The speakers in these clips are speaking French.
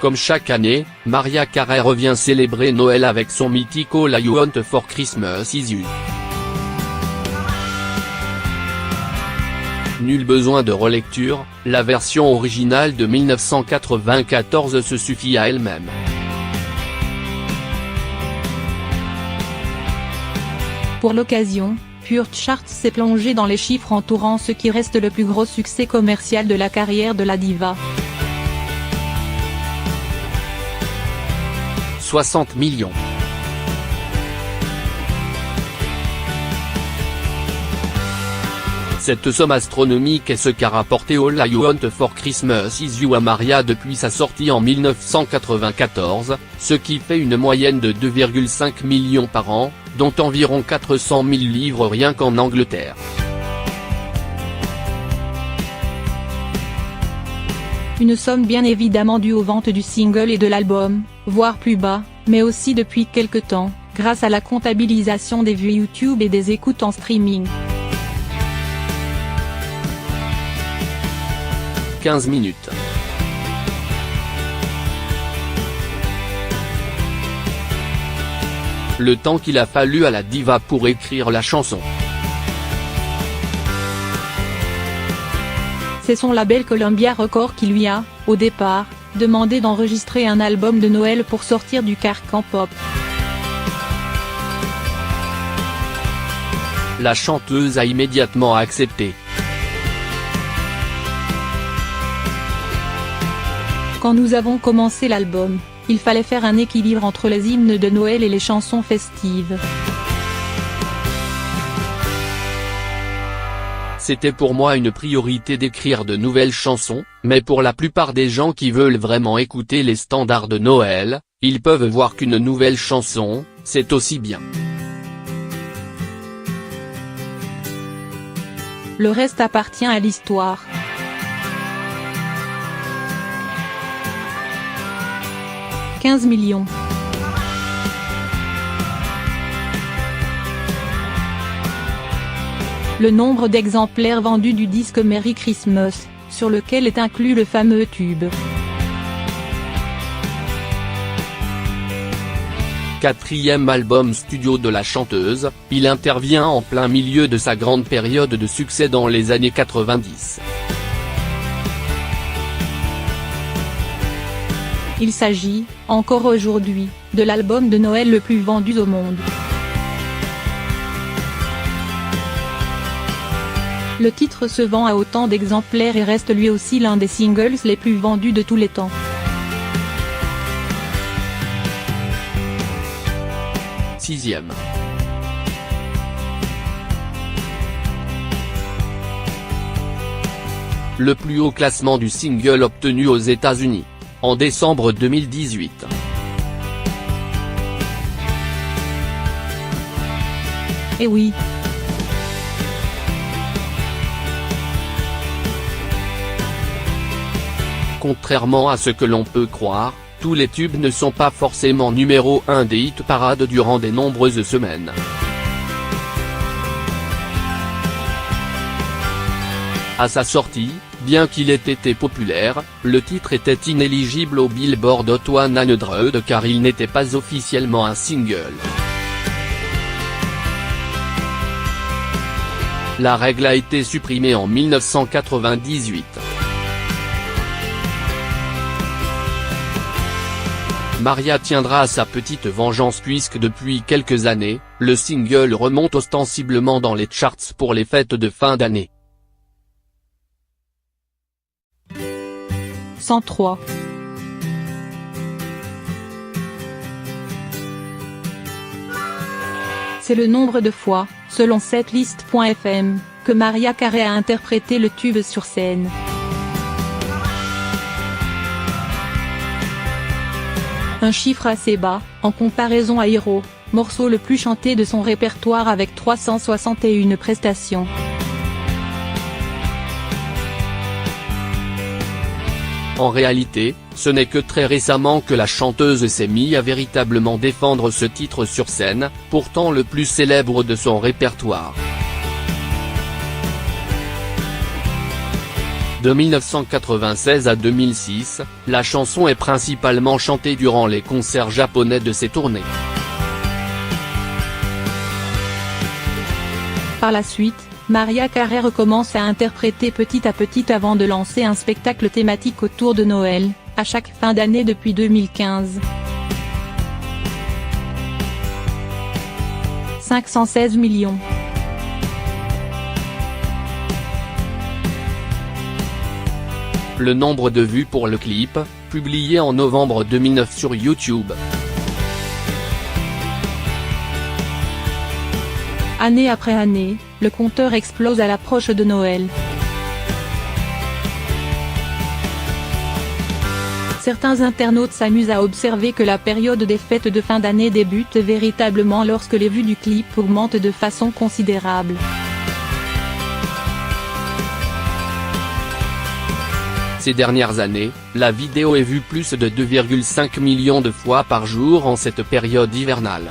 Comme chaque année, Mariah Carey revient célébrer Noël avec son mythique All I Want for Christmas Is You. Nul besoin de relecture, la version originale de 1994 se suffit à elle-même. Pour l'occasion, Pure Charts s'est plongé dans les chiffres entourant ce qui reste le plus gros succès commercial de la carrière de la diva. 60 millions. Cette somme astronomique est ce qu'a rapporté All I Want for Christmas Is You à Mariah depuis sa sortie en 1994, ce qui fait une moyenne de 2,5 millions par an, dont environ 400 000 livres rien qu'en Angleterre. Une somme bien évidemment due aux ventes du single et de l'album, voire plus bas, mais aussi depuis quelque temps, grâce à la comptabilisation des vues YouTube et des écoutes en streaming. 15 minutes. Le temps qu'il a fallu à la diva pour écrire la chanson. C'est son label Columbia Records qui lui a, au départ, demandé d'enregistrer un album de Noël pour sortir du carcan pop. La chanteuse a immédiatement accepté. Quand nous avons commencé l'album, il fallait faire un équilibre entre les hymnes de Noël et les chansons festives. C'était pour moi une priorité d'écrire de nouvelles chansons, mais pour la plupart des gens qui veulent vraiment écouter les standards de Noël, ils peuvent voir qu'une nouvelle chanson, c'est aussi bien. Le reste appartient à l'histoire. « 15 millions. Le nombre d'exemplaires vendus du disque Merry Christmas, sur lequel est inclus le fameux tube. Quatrième album studio de la chanteuse, il intervient en plein milieu de sa grande période de succès dans les années 90. Il s'agit, encore aujourd'hui, de l'album de Noël le plus vendu au monde. Le titre se vend à autant d'exemplaires et reste lui aussi l'un des singles les plus vendus de tous les temps. Sixième. Le plus haut classement du single obtenu aux États-Unis, en décembre 2018. Eh oui. Contrairement à ce que l'on peut croire, tous les tubes ne sont pas forcément numéro 1 des hit parades durant de nombreuses semaines. À sa sortie, bien qu'il ait été populaire, le titre était inéligible au Billboard Hot 100 car il n'était pas officiellement un single. La règle a été supprimée en 1998. Mariah tiendra à sa petite vengeance puisque depuis quelques années, le single remonte ostensiblement dans les charts pour les fêtes de fin d'année. 103. C'est le nombre de fois, selon setlist.fm, que Mariah Carey a interprété le tube sur scène. Un chiffre assez bas, en comparaison à Hero, morceau le plus chanté de son répertoire avec 361 prestations. En réalité, ce n'est que très récemment que la chanteuse s'est mise à véritablement défendre ce titre sur scène, pourtant le plus célèbre de son répertoire. De 1996 à 2006, la chanson est principalement chantée durant les concerts japonais de ses tournées. Par la suite, Mariah Carey recommence à interpréter petit à petit avant de lancer un spectacle thématique autour de Noël, à chaque fin d'année depuis 2015. 516 millions. Le nombre de vues pour le clip, publié en novembre 2009 sur YouTube. Année après année, le compteur explose à l'approche de Noël. Certains internautes s'amusent à observer que la période des fêtes de fin d'année débute véritablement lorsque les vues du clip augmentent de façon considérable. Ces dernières années, la vidéo est vue plus de 2,5 millions de fois par jour en cette période hivernale.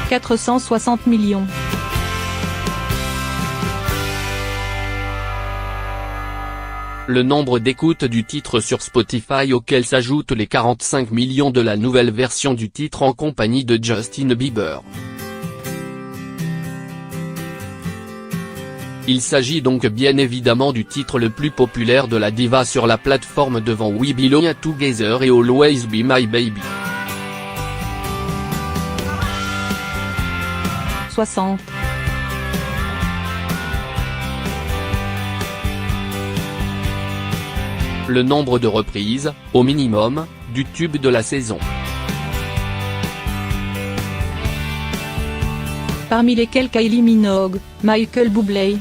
460 millions. Le nombre d'écoutes du titre sur Spotify auquel s'ajoutent les 45 millions de la nouvelle version du titre en compagnie de Justin Bieber. Il s'agit donc bien évidemment du titre le plus populaire de la diva sur la plateforme devant We Belong Together et Always Be My Baby. 60. Le nombre de reprises, au minimum, du tube de la saison. Parmi lesquels Kylie Minogue, Michael Bublé.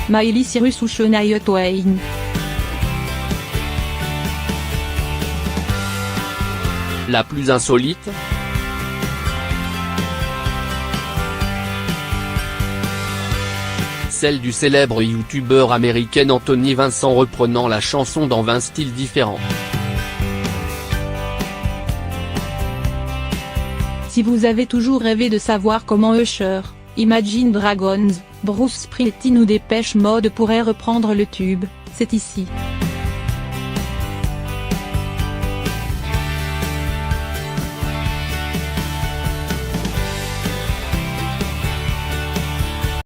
Miley Cyrus ou Shania Twain. La plus insolite ? Celle du célèbre youtubeur américain Anthony Vincent reprenant la chanson dans 20 styles différents. Si vous avez toujours rêvé de savoir comment Usher, Imagine Dragons, Bruce Springsteen ou Depeche Mode pourraient reprendre le tube, c'est ici.